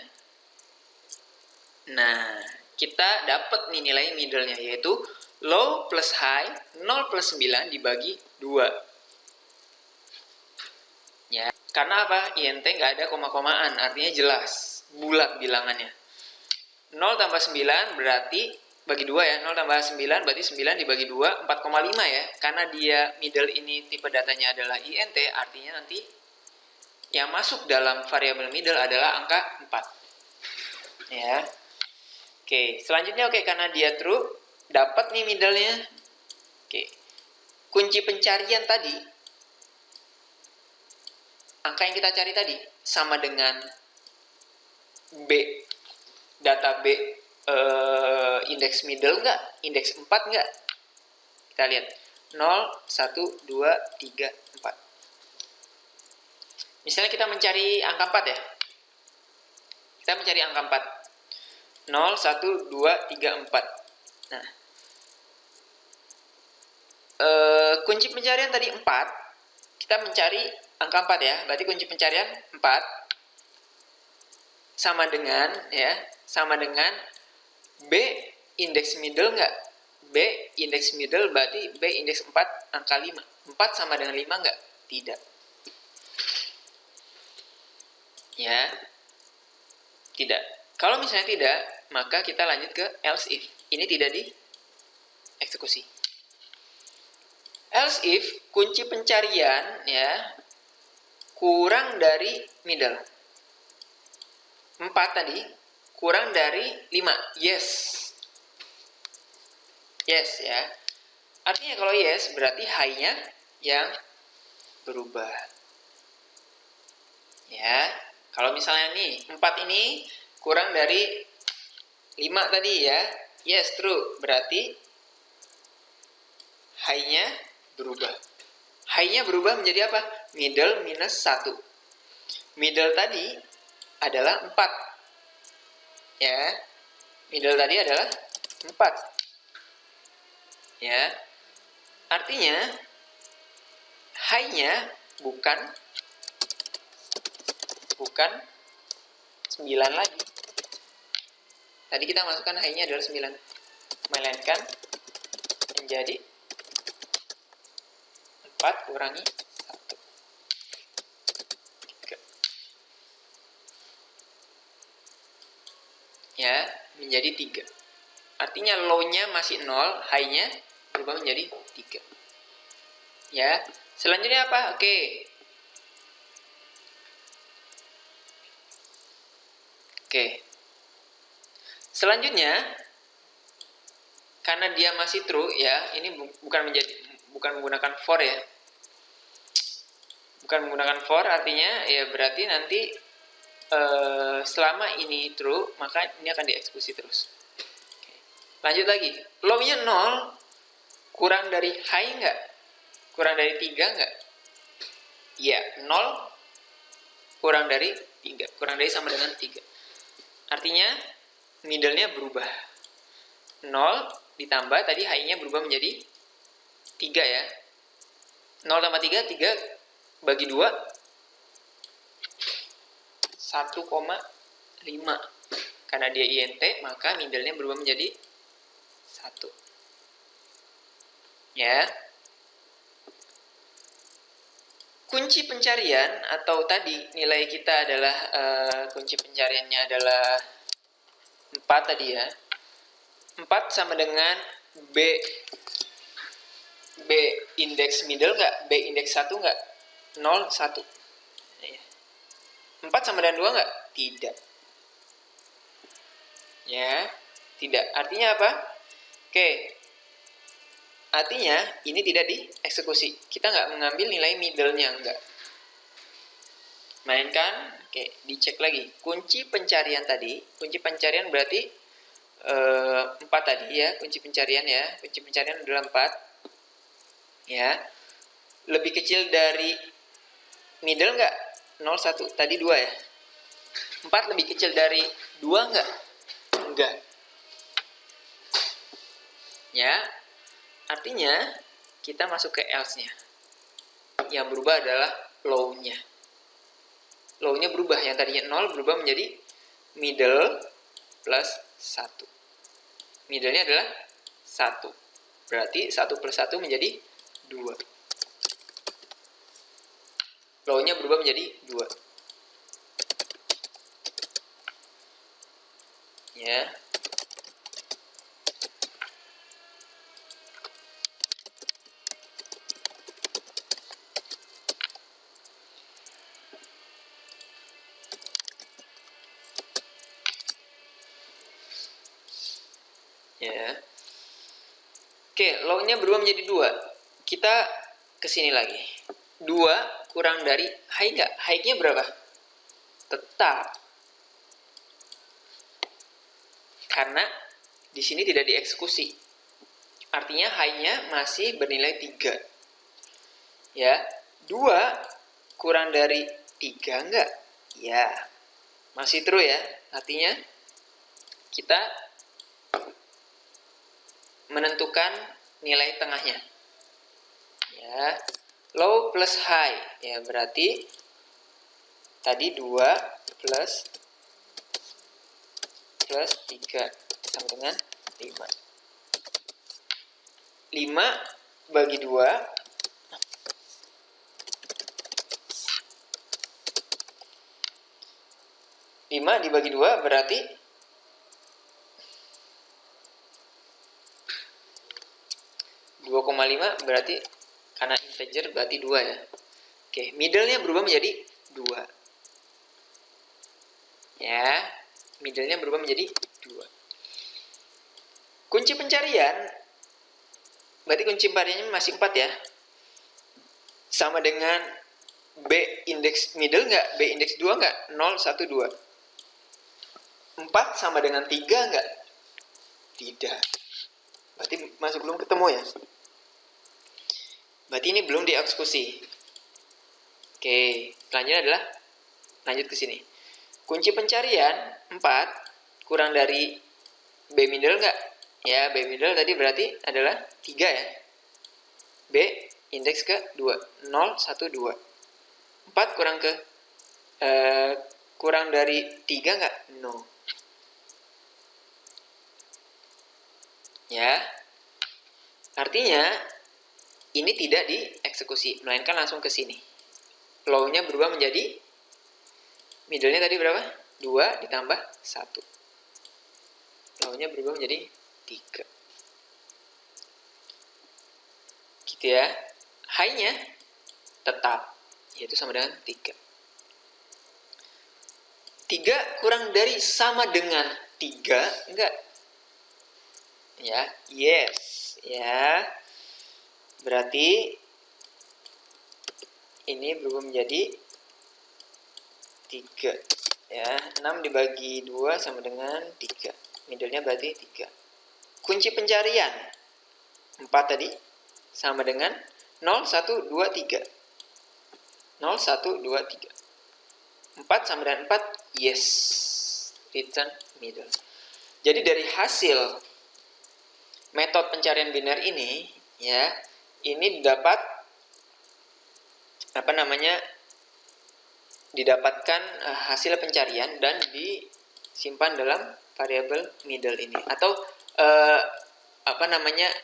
nah, kita dapat nih nilai middle-nya, yaitu low plus high, 0 plus 9 dibagi 2. Ya, karena apa? INT nggak ada koma-komaan, artinya jelas, bulat bilangannya. 0 tambah 9 berarti, bagi 2 ya, 0 tambah 9 berarti 9 dibagi 2, 4,5 ya. Karena dia middle ini tipe datanya adalah INT, artinya nanti yang masuk dalam variabel middle adalah angka 4. Ya. Oke, selanjutnya karena dia true, dapat nih middle-nya. Oke. Kunci pencarian tadi, angka yang kita cari tadi sama dengan B, data B indeks middle enggak? Indeks 4 enggak? Kita lihat. 0, 1, 2, 3, 4. Misalnya kita mencari angka 4 ya. Kita mencari angka 4. 0, 1, 2, 3, 4. Nah, kunci pencarian tadi 4. Kita mencari angka 4 ya. Berarti kunci pencarian 4 sama dengan ya, sama dengan B indeks middle enggak? B indeks middle berarti B indeks 4 angka 5. 4 sama dengan 5 enggak? Tidak. Ya. Tidak. Kalau misalnya tidak, maka kita lanjut ke else if. Ini tidak dieksekusi. Else if kunci pencarian ya kurang dari middle. 4 tadi kurang dari 5. Yes. Yes ya. Artinya kalau yes berarti high-nya yang berubah. Ya. Kalau misalnya nih 4 ini kurang dari 5 tadi ya. Yes, true. Berarti high-nya berubah. High-nya berubah menjadi apa? Middle minus 1. Middle tadi adalah 4. Ya. Middle tadi adalah 4. Ya. Artinya high-nya bukan 9 lagi. Tadi kita masukkan high-nya adalah 9. Melainkan menjadi 4 kurangi 1. 3. Ya, menjadi 3. Artinya low-nya masih 0, high-nya berubah menjadi 3. Ya, selanjutnya apa? Oke. Selanjutnya, karena dia masih true ya, ini bukan menggunakan for ya. Bukan menggunakan for, artinya ya berarti nanti selama ini true, maka ini akan dieksekusi terus. Lanjut lagi. Low-nya 0, kurang dari high enggak? Kurang dari 3 enggak? Iya, 0 kurang dari 3. Kurang dari sama dengan 3. Artinya middle-nya berubah. 0 ditambah tadi high-nya berubah menjadi 3 ya. 0 tambah 3, 3 bagi 2 1,5. Karena dia INT, maka middle-nya berubah menjadi 1. Ya. Kunci pencarian atau tadi nilai kita adalah kunci pencariannya adalah 4 tadi ya. 4 sama dengan B indeks middle enggak? B indeks 1 enggak? 0, 1. 4 sama dengan 2 enggak? Tidak. Ya, tidak. Artinya apa? Oke. Artinya ini tidak dieksekusi. Kita nggak mengambil nilai middle-nya, enggak. Mainkan, oke, dicek lagi. Kunci pencarian tadi, kunci pencarian berarti 4 tadi ya, kunci pencarian ya. Kunci pencarian adalah 4. Ya. Lebih kecil dari middle nggak? 0, 1. Tadi 2 ya. 4 lebih kecil dari 2 nggak? Enggak. Ya. Artinya, kita masuk ke else-nya. Yang berubah adalah low-nya. Low-nya berubah. Yang tadinya 0 berubah menjadi middle plus 1. Middle-nya adalah 1. Berarti 1 plus 1 menjadi 2. Low-nya berubah menjadi 2. Ya. Ya. Oke, low-nya berubah menjadi 2. Kita ke sini lagi. 2 kurang dari high nggak? High-nya berapa? Tetap. Karena di sini tidak dieksekusi. Artinya high-nya masih bernilai 3. Ya. 2 kurang dari 3 nggak? Ya. Masih true ya. Artinya kita menentukan nilai tengahnya. Ya. Low plus high. Ya, berarti tadi 2 plus 3 sama dengan 5. 5 bagi 2. 5 dibagi 2 berarti 2,5, berarti karena integer berarti 2 ya. Oke, middle-nya berubah menjadi 2. Ya, middle-nya berubah menjadi 2. Kunci pencarian, berarti kunci pencariannya masih 4 ya. Sama dengan B indeks middle nggak? B indeks 2 nggak? 0, 1, 2. 4 sama dengan 3 nggak? Tidak. Berarti masih belum ketemu ya. Berarti ini belum dieksekusi. Oke, selanjutnya adalah lanjut ke sini. Kunci pencarian 4 kurang dari B middle nggak? Ya, B middle tadi berarti adalah 3 ya. B indeks ke 2, 0, 1, 2. 4 kurang dari 3 nggak? No. Ya, artinya ini tidak dieksekusi, melainkan langsung ke sini. Low-nya berubah menjadi, middle-nya tadi berapa? 2 ditambah 1. Low-nya berubah menjadi 3. Gitu ya. High-nya tetap, yaitu sama dengan 3. 3 kurang dari sama dengan 3, enggak? Ya, yes. Ya. Berarti ini berubah menjadi 3. Ya, 6 dibagi 2 sama dengan 3. Middle-nya berarti 3. Kunci pencarian 4 tadi sama dengan 0, 1, 2, 3. 0, 1, 2, 3. 4 sama dengan 4, yes. Return middle. Jadi dari hasil metode pencarian biner ini, ya, ini dapat didapatkan hasil pencarian dan disimpan dalam variabel middle ini, atau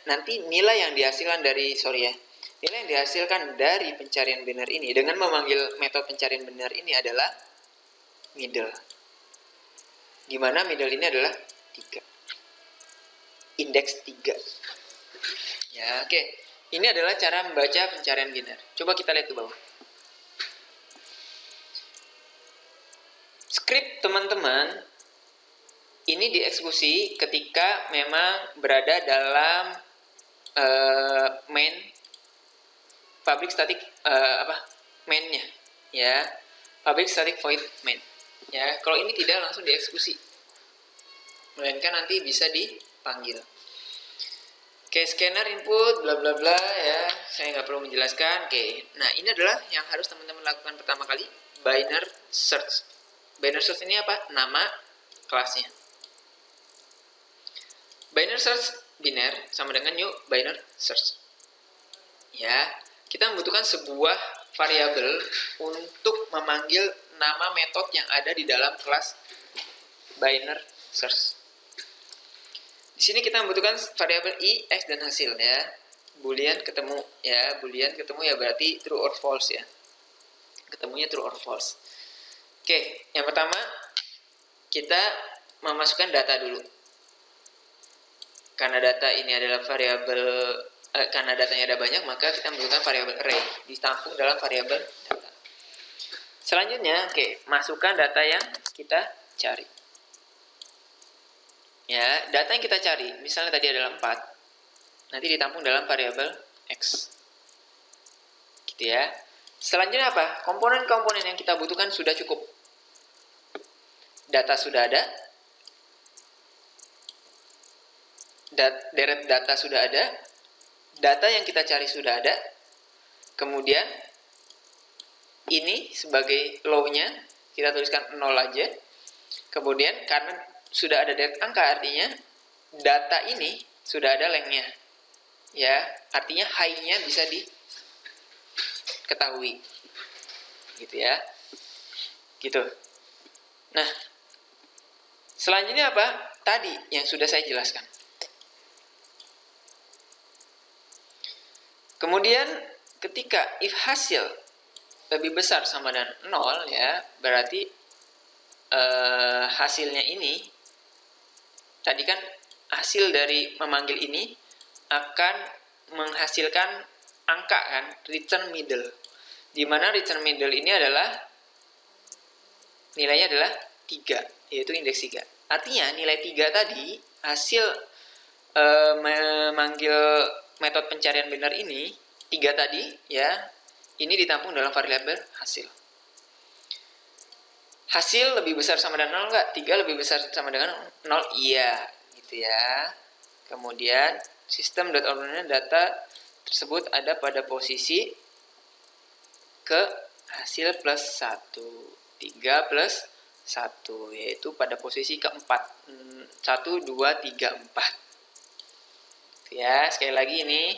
nanti nilai yang dihasilkan dari pencarian biner ini dengan memanggil metode pencarian biner ini adalah middle, di mana middle ini adalah 3, indeks 3. Ya, oke. Ini adalah cara membaca pencarian biner. Coba kita lihat ke bawah. Script teman-teman ini dieksekusi ketika memang berada dalam main public static mainnya, ya, public static void main. Ya, kalau ini tidak langsung dieksekusi, melainkan nanti bisa dipanggil. Oke, scanner input bla bla bla, ya, saya nggak perlu menjelaskan. Oke, nah ini adalah yang harus teman-teman lakukan pertama kali, binary search. Binary search ini apa? Nama kelasnya. Binary search biner sama dengan new binary search. Ya, kita membutuhkan sebuah variabel untuk memanggil nama metode yang ada di dalam kelas binary search. Di sini kita membutuhkan variabel i, x, dan hasil, ya. Boolean ketemu ya, berarti true or false ya. Ketemunya true or false. Oke, yang pertama kita memasukkan data dulu. Karena data ini adalah variabel, karena datanya ada banyak, maka kita membutuhkan variabel array ditampung dalam variabel data. Selanjutnya, masukkan data yang kita cari. Ya, data yang kita cari, misalnya tadi adalah 4, nanti ditampung dalam variabel x. Gitu ya. Selanjutnya apa? Komponen-komponen yang kita butuhkan sudah cukup. Data sudah ada. Deret data sudah ada. Data yang kita cari sudah ada. Kemudian ini sebagai low-nya kita tuliskan 0 aja. Kemudian karena sudah ada deret angka, artinya data ini sudah ada length-nya. Ya, artinya high-nya bisa ketahui. Gitu ya. Gitu. Nah, selanjutnya apa? Tadi yang sudah saya jelaskan. Kemudian ketika if hasil lebih besar sama dengan 0 ya, berarti hasilnya ini tadi kan hasil dari memanggil ini akan menghasilkan angka kan, return middle. Di mana return middle ini adalah nilainya adalah 3, yaitu indeks 3. Artinya nilai 3 tadi hasil memanggil metode pencarian benar ini 3 tadi ya, ini ditampung dalam variabel hasil. Hasil lebih besar sama dengan 0 enggak? 3 lebih besar sama dengan 0? Iya, gitu ya. Kemudian sistem .ordinal data tersebut ada pada posisi ke hasil plus 1. 3 plus 1, yaitu pada posisi keempat. 1, 2, 3, 4. Ya, sekali lagi ini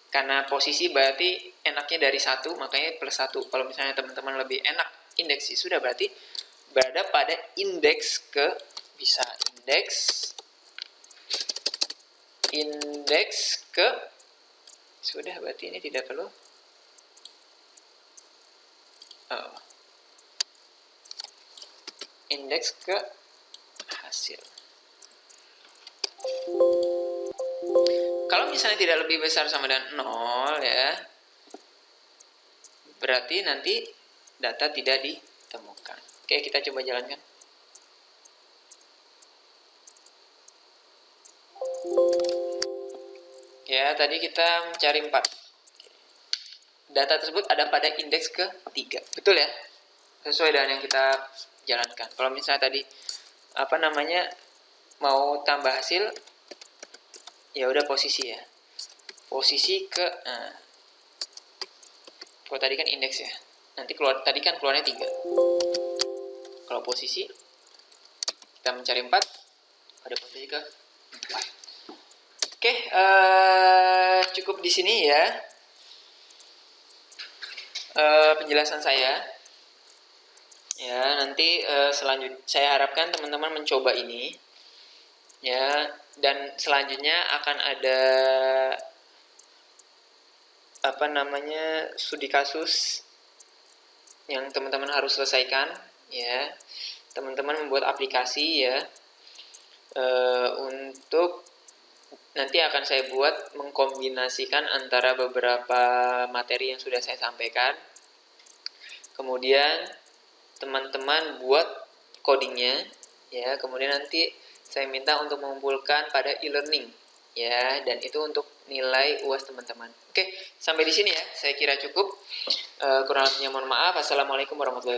karena posisi berarti enaknya dari 1, makanya plus 1. Kalau misalnya teman-teman lebih enak indeks sudah berarti berada pada indeks ke, bisa indeks ke, sudah berarti ini tidak perlu indeks ke hasil. Kalau misalnya tidak lebih besar sama dengan 0 ya, berarti nanti data tidak ditemukan. Oke, kita coba jalankan. Ya, tadi kita mencari 4. Data tersebut ada pada indeks ke-3. Betul ya? Sesuai dengan yang kita jalankan. Kalau misalnya tadi mau tambah hasil, ya udah posisi ya. Posisi ke kalau tadi kan indeks ya. Nanti tadi kan keluarnya 3. Kalau posisi kita mencari 4 pada posisi ke 4. Oke, cukup di sini ya penjelasan saya. Ya, nanti selanjutnya saya harapkan teman-teman mencoba ini. Ya, dan selanjutnya akan ada studi kasus yang teman-teman harus selesaikan ya. Teman-teman membuat aplikasi ya, untuk nanti akan saya buat mengkombinasikan antara beberapa materi yang sudah saya sampaikan. Kemudian teman-teman buat codingnya ya, kemudian nanti saya minta untuk mengumpulkan pada e-learning ya, dan itu untuk nilai UAS teman-teman. Oke, sampai di sini ya, saya kira cukup. Kurang lebihnya mohon maaf. Assalamualaikum warahmatullahi wabarakatuh.